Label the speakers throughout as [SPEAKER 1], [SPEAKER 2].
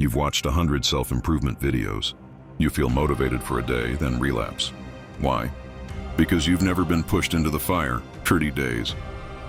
[SPEAKER 1] You've watched 100 self-improvement videos. You feel motivated for a day, then relapse. Why? Because you've never been pushed into the fire. 30 days.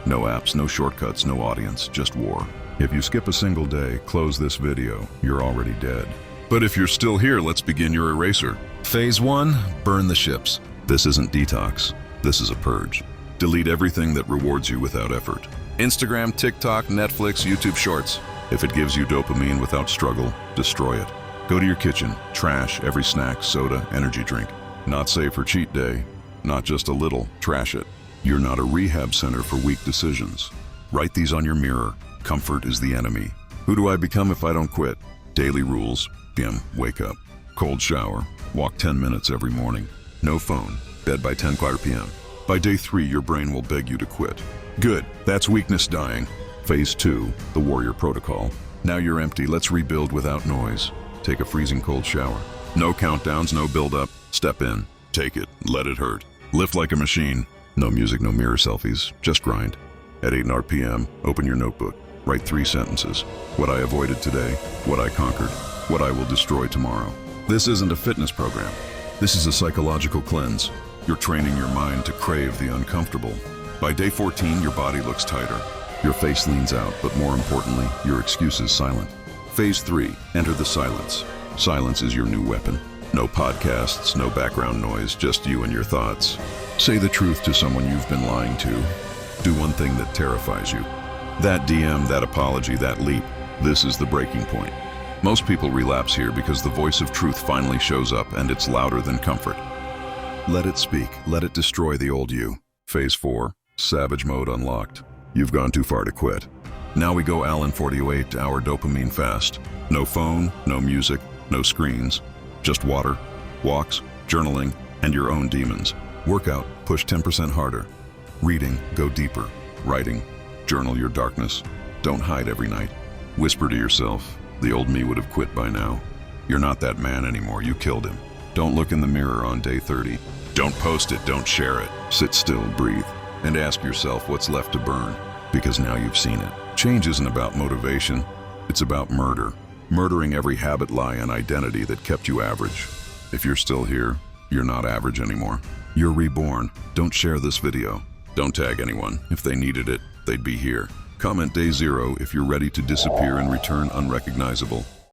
[SPEAKER 1] No apps, no shortcuts, no audience, just war. If you skip a single day, close this video, you're already dead. But if you're still here, let's begin your eraser. Phase 1, burn the ships. This isn't detox. This is a purge. Delete everything that rewards you without effort. Instagram, TikTok, Netflix, YouTube Shorts. If it gives you dopamine without struggle, destroy it. Go to your kitchen, trash every snack, soda, energy drink. Not safe for cheat day. Not just a little, trash it. You're not a rehab center for weak decisions. Write these on your mirror. Comfort is the enemy. Who do I become if I don't quit? Daily rules. PM, wake up. Cold shower. Walk 10 minutes every morning. No phone. Bed by 10:15 p.m. By day 3, your brain will beg you to quit. Good. That's weakness dying. Phase 2, the warrior protocol. Now you're empty. Let's rebuild without noise. Take a freezing cold shower. No countdowns, no build-up. Step in. Take it. Let it hurt. Lift like a machine. No music, no mirror selfies. Just grind. At 8 p.m., open your notebook. Write 3 sentences. What I avoided today, what I conquered, what I will destroy tomorrow. This isn't a fitness program. This is a psychological cleanse. You're training your mind to crave the uncomfortable. By day 14, your body looks tighter. Your face leans out, but more importantly, your excuse is silent. Phase 3, enter the silence. Silence is your new weapon. No podcasts, no background noise, just you and your thoughts. Say the truth to someone you've been lying to. Do one thing that terrifies you. That DM, that apology, that leap, this is the breaking point. Most people relapse here because the voice of truth finally shows up and it's louder than comfort. Let it speak, let it destroy the old you. Phase 4, savage mode unlocked. You've gone too far to quit. Now we go Alan 48-hour dopamine fast. No phone, no music, no screens. Just water, walks, journaling, and your own demons. Workout, push 10% harder. Reading, go deeper. Writing, journal your darkness. Don't hide every night. Whisper to yourself, the old me would have quit by now. You're not that man anymore, you killed him. Don't look in the mirror on day 30. Don't post it, don't share it. Sit still, breathe, and ask yourself what's left to burn, because now you've seen it. Change isn't about motivation, it's about murder. Murdering every habit, lie, and identity that kept you average. If you're still here, you're not average anymore. You're reborn. Don't share this video. Don't tag anyone. If they needed it, they'd be here. Comment day 0 if you're ready to disappear and return unrecognizable.